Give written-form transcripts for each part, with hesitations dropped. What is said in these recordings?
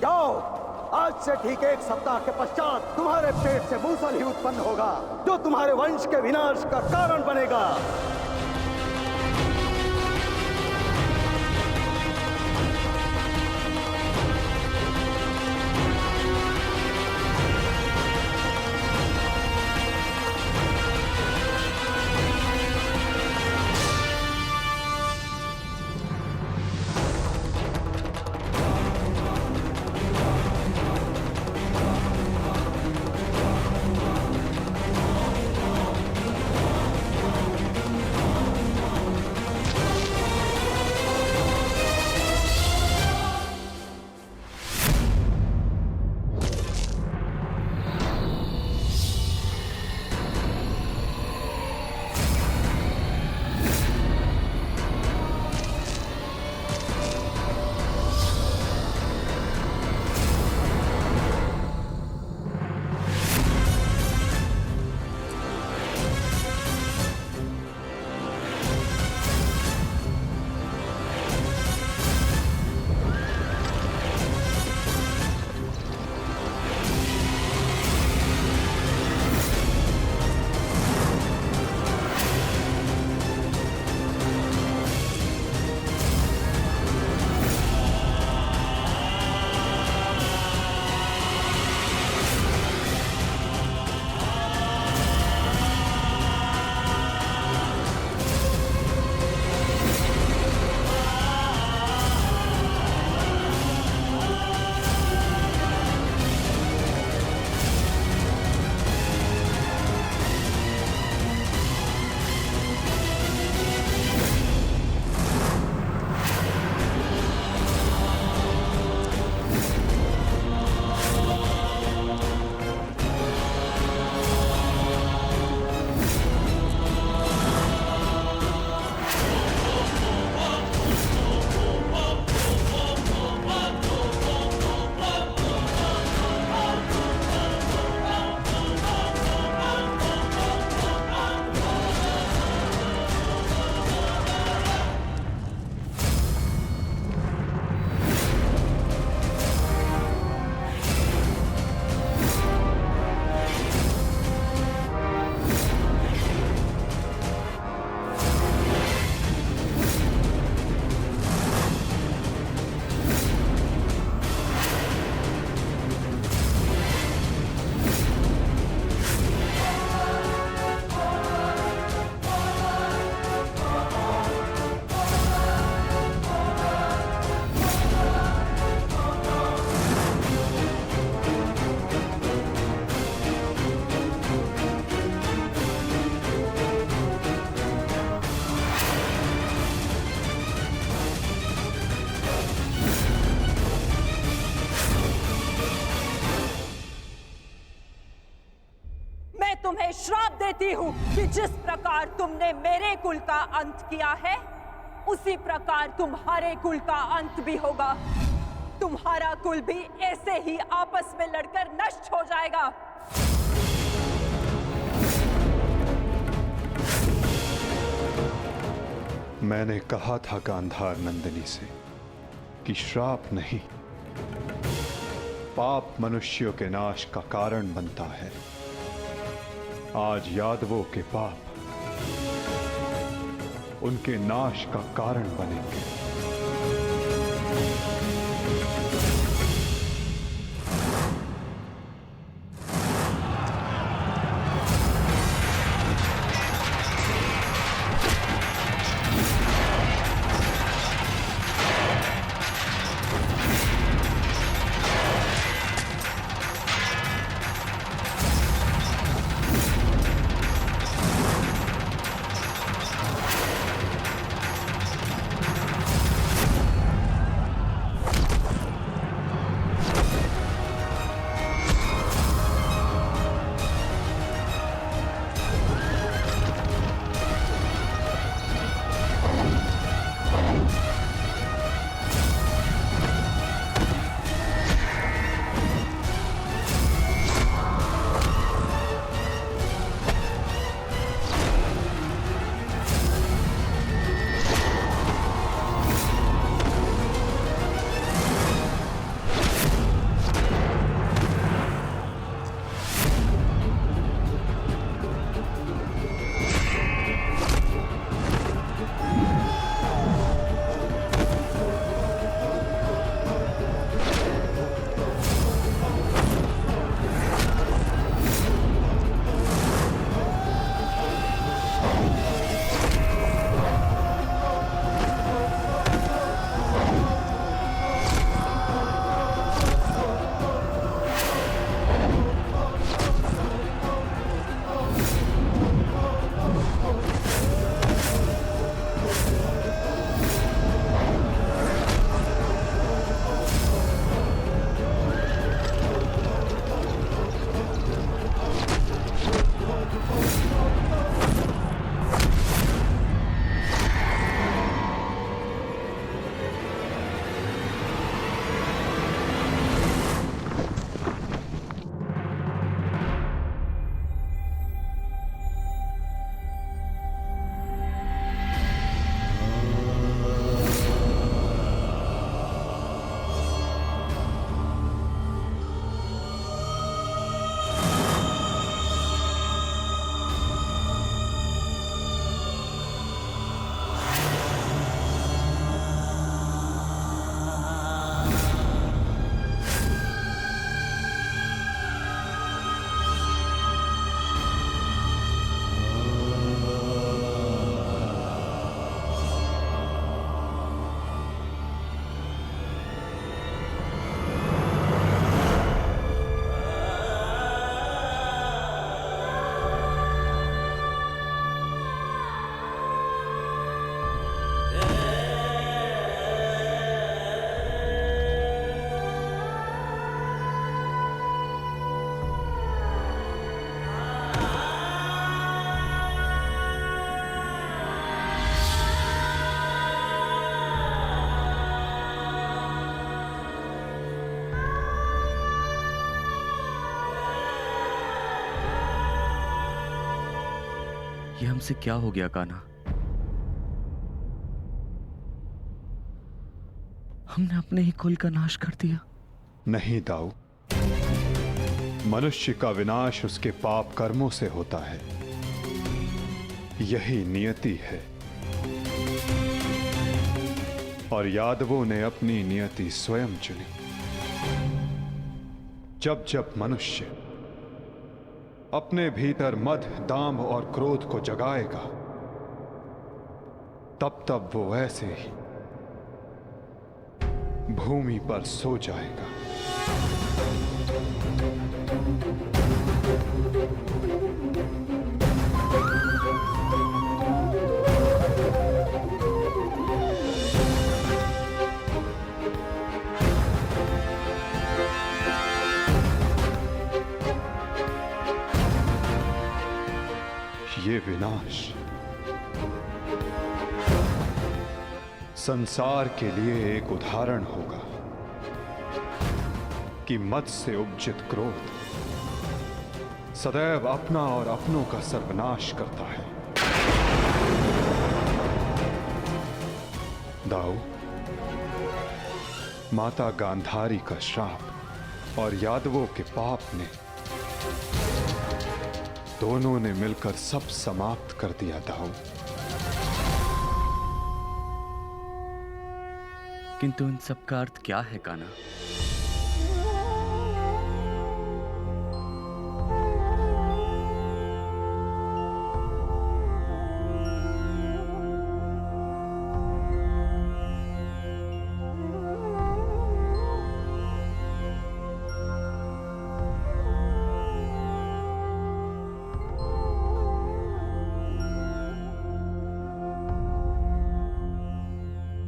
जाओ, आज से ठीक 1 सप्ताह के पश्चात तुम्हारे पेट से मूसल ही उत्पन्न होगा, जो तुम्हारे वंश के विनाश का कारण बनेगा। तुम्हें श्राप देती हूँ कि जिस प्रकार तुमने मेरे कुल का अंत किया है, उसी प्रकार तुम्हारे कुल का अंत भी होगा। तुम्हारा कुल भी ऐसे ही आपस में लड़कर नष्ट हो जाएगा। मैंने कहा था गांधार नंदिनी से कि श्राप नहीं, पाप मनुष्यों के नाश का कारण बनता है। आज यादवों के पाप उनके नाश का कारण बनेंगे। ये हमसे क्या हो गया कान्हा? हमने अपने ही कुल का नाश कर दिया। नहीं दाऊ, मनुष्य का विनाश उसके पाप कर्मों से होता है। यही नियति है। और यादवों ने अपनी नियति स्वयं चुनी। जब जब मनुष्य अपने भीतर मद, दांभ और क्रोध को जगाएगा, तब तब वो ऐसे ही भूमि पर सो जाएगा। ये विनाश संसार के लिए एक उदाहरण होगा कि मद से उपजित क्रोध सदैव अपना और अपनों का सर्वनाश करता है। दाऊ, माता गांधारी का श्राप और यादवों के पाप ने दोनों ने मिलकर सब समाप्त कर दिया दाऊ। किंतु इन सब का अर्थ क्या है कान्हा?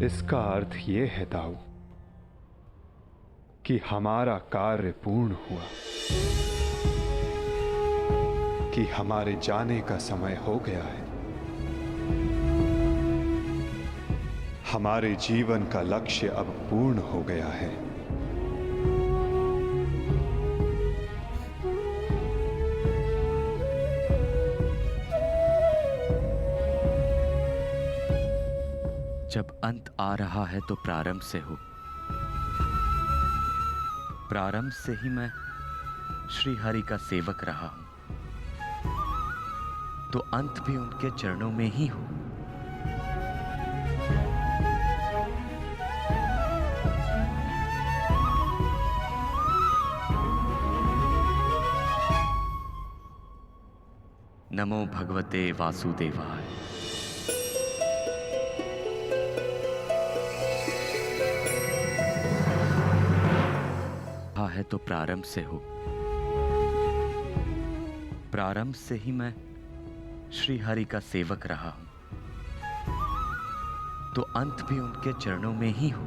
इसका अर्थ यह है दाऊ कि हमारा कार्य पूर्ण हुआ, कि हमारे जाने का समय हो गया है। हमारे जीवन का लक्ष्य अब पूर्ण हो गया है। जब अंत आ रहा है तो प्रारंभ से हो। प्रारंभ से ही मैं श्री हरि का सेवक रहा हूं, तो अंत भी उनके चरणों में ही हो। नमो भगवते वासुदेवाय। है तो प्रारंभ से हो। प्रारंभ से ही मैं श्री हरि का सेवक रहा हूं, तो अंत भी उनके चरणों में ही हो।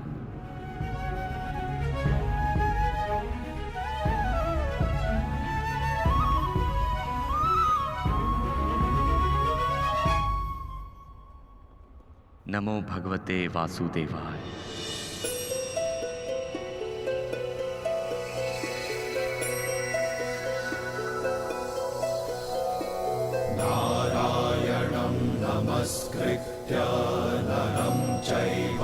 नमो भगवते वासुदेवाय। नमस्कृत्य नरं चैव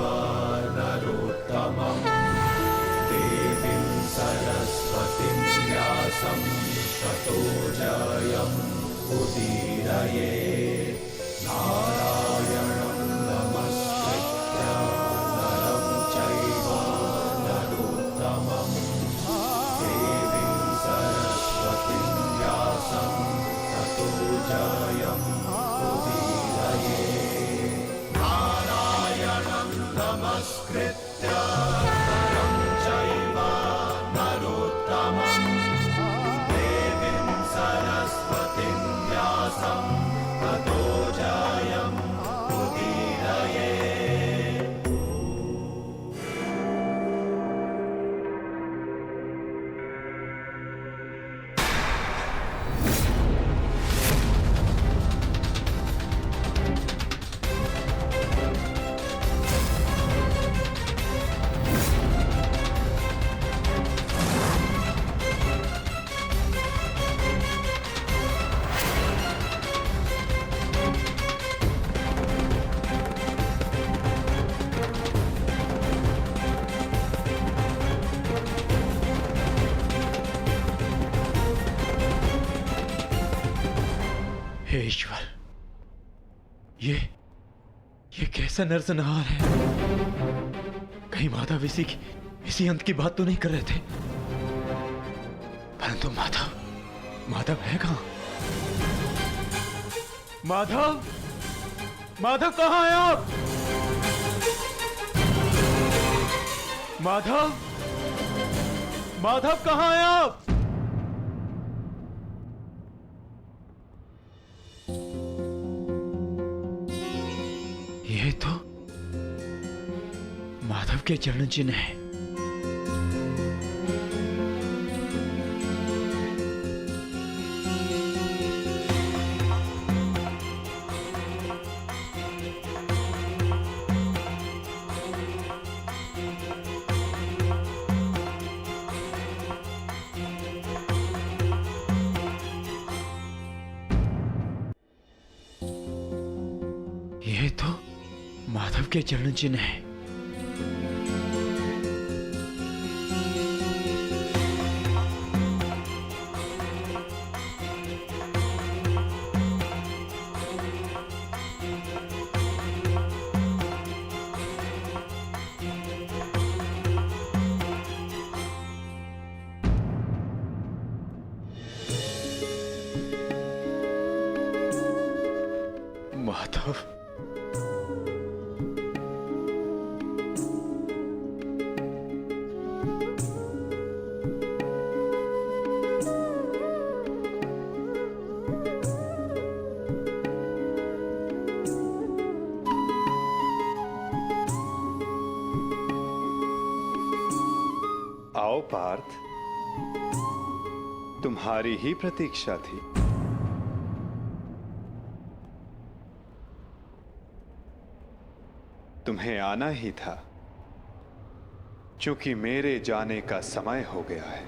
नरोत्तमं देवीं सरस्वतीं व्यासं ततो जयम् उदीरयेत्। नारायणं नमस्कृत्य नरं चैव नरोत्तमं देवीं सरस्वतीं व्यासं ततो जयम् नमस्कृत्य नरं चैव नरोत्तमं देवीं सरस्वतीं व्यासं ततो जयम् उदीरयेत्। हे ईश्वर, ये कैसा नरसंहार है? कहीं माधव इसी अंत की बात तो नहीं कर रहे थे? परंतु माधव है कहां? माधव कहां हैं आप? माधव कहां हैं आप? ये तो माधव के चरण चिन्ह है। ये तो माधव के चरण चिन्ह है। माधव, आओ पार्थ, तुम्हारी ही प्रतीक्षा थी। तुम्हें आना ही था, क्योंकि मेरे जाने का समय हो गया है।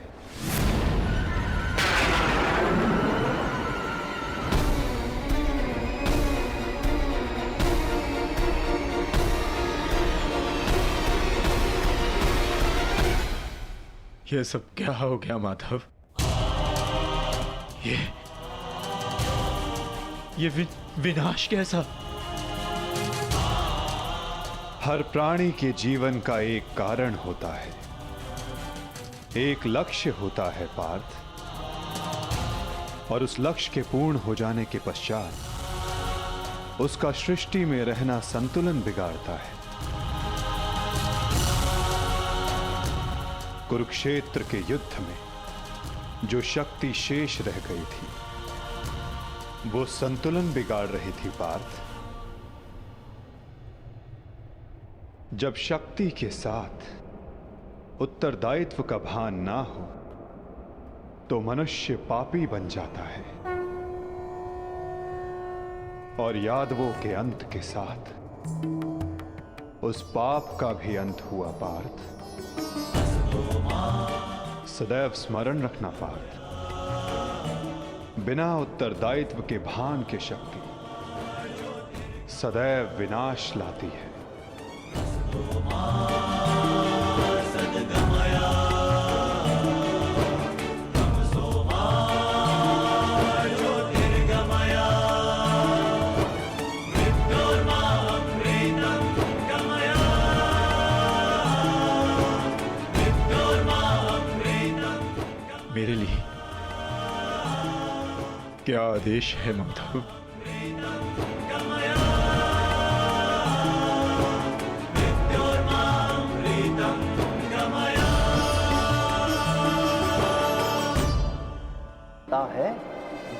ये सब क्या हो गया माधव? ये विनाश कैसा? हर प्राणी के जीवन का एक कारण होता है, एक लक्ष्य होता है पार्थ, और उस लक्ष्य के पूर्ण हो जाने के पश्चात उसका सृष्टि में रहना संतुलन बिगाड़ता है। कुरुक्षेत्र के युद्ध में जो शक्ति शेष रह गई थी, वो संतुलन बिगाड़ रही थी पार्थ। जब शक्ति के साथ उत्तरदायित्व का भान ना हो तो मनुष्य पापी बन जाता है, और यादवों के अंत के साथ उस पाप का भी अंत हुआ पार्थ। सदैव स्मरण रखना पार्थ, बिना उत्तरदायित्व के भान के शक्ति सदैव विनाश लाती है। मेरे लिए क्या आदेश है माधव? है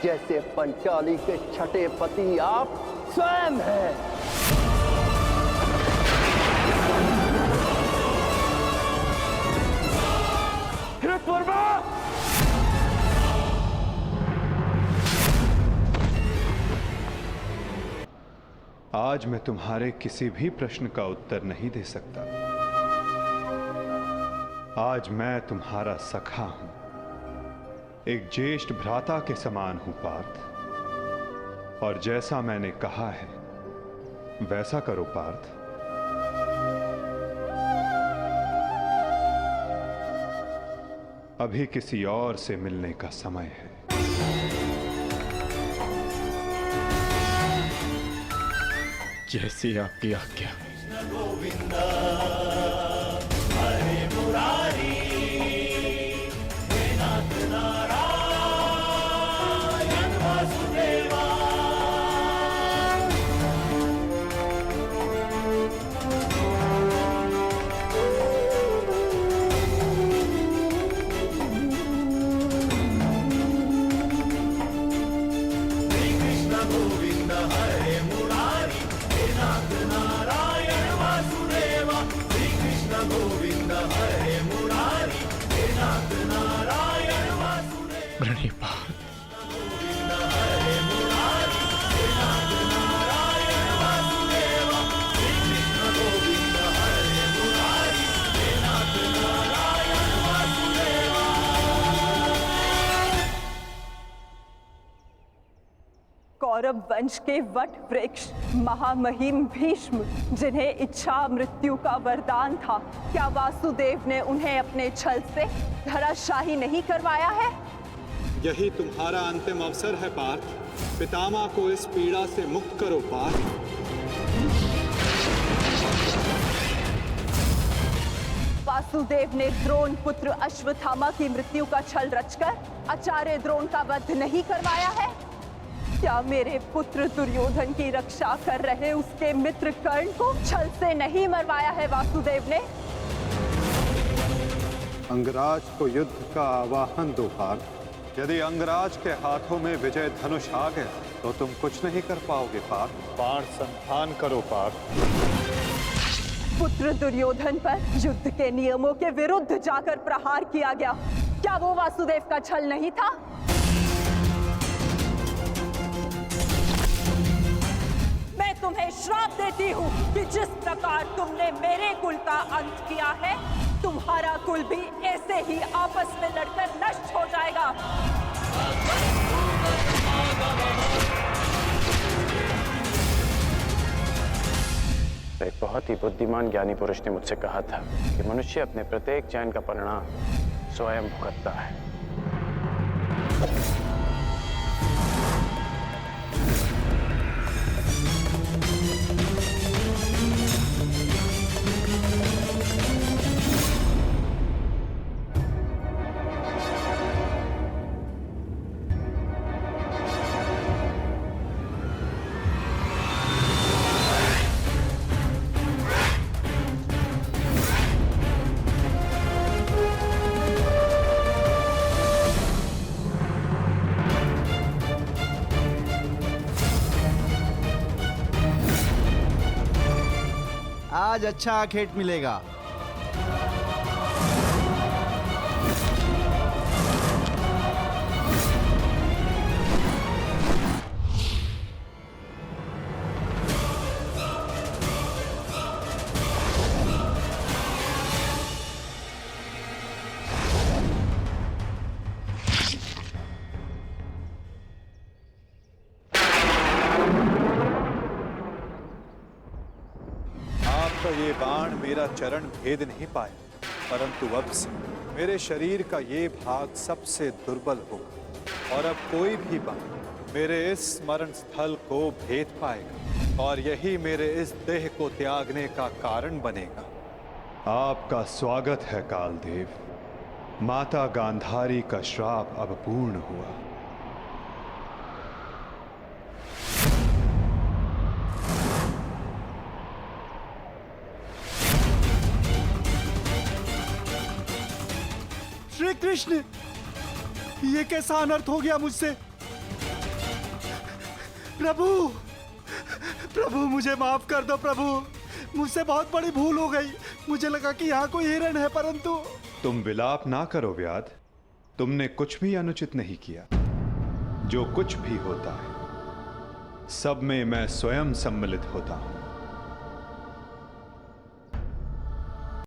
जैसे पंचाली के छठे पति आप स्वयं हैं। कृतवर्मा! आज मैं तुम्हारे किसी भी प्रश्न का उत्तर नहीं दे सकता। आज मैं तुम्हारा सखा हूं, एक ज्येष्ठ भ्राता के समान हूं पार्थ, और जैसा मैंने कहा है वैसा करो पार्थ। अभी किसी और से मिलने का समय है। जैसी आपकी आज्ञा। प्रणिपात। कौरव वंश के वट वृक्ष महामहिम भीष्म, जिन्हें इच्छा मृत्यु का वरदान था, क्या वासुदेव ने उन्हें अपने छल से धराशाही नहीं करवाया है? यही तुम्हारा अंतिम अवसर है पार्थ। पितामह को इस पीड़ा से मुक्त करो पार्थ। वासुदेव ने द्रोण पुत्र अश्वत्थामा की मृत्यु का छल रचकर आचार्य द्रोण का वध नहीं करवाया है? क्या मेरे पुत्र दुर्योधन की रक्षा कर रहे उसके मित्र कर्ण को छल से नहीं मरवाया है वासुदेव ने? अंगराज को युद्ध का आवाहन दो पार्थ। यदि अंगराज के हाथों में विजय धनुष आ गया तो तुम कुछ नहीं कर पाओगे पार्थ। बाण संधान करो पार्थ। पुत्र दुर्योधन पर युद्ध के नियमों के विरुद्ध जाकर प्रहार किया गया, क्या वो वासुदेव का छल नहीं था? मैं तुम्हें श्राप देती हूँ कि जिस प्रकार तुमने मेरे कुल का अंत किया है, तुम्हारा कुल भी ऐसे ही आपस में लड़कर नष्ट हो जाएगा। एक बहुत ही बुद्धिमान ज्ञानी पुरुष ने मुझसे कहा था कि मनुष्य अपने प्रत्येक चयन का परिणाम स्वयं भुगतता है। आज अच्छा खेत मिलेगा। ये बाण मेरा चरण भेद नहीं पाया, परंतु अब से मेरे शरीर का ये भाग सबसे दुर्बल होगा और अब कोई भी बाण मेरे इस स्मरण स्थल को भेद पाएगा और यही मेरे इस देह को त्यागने का कारण बनेगा। आपका स्वागत है कालदेव। माता गांधारी का श्राप अब पूर्ण हुआ। श्री कृष्ण, ये कैसा अनर्थ हो गया मुझसे? प्रभु, प्रभु मुझे माफ कर दो प्रभु, मुझसे बहुत बड़ी भूल हो गई। मुझे लगा कि यहाँ कोई हिरण है, परंतु। तुम विलाप ना करो व्याध, तुमने कुछ भी अनुचित नहीं किया। जो कुछ भी होता है सब में मैं स्वयं सम्मिलित होता हूं।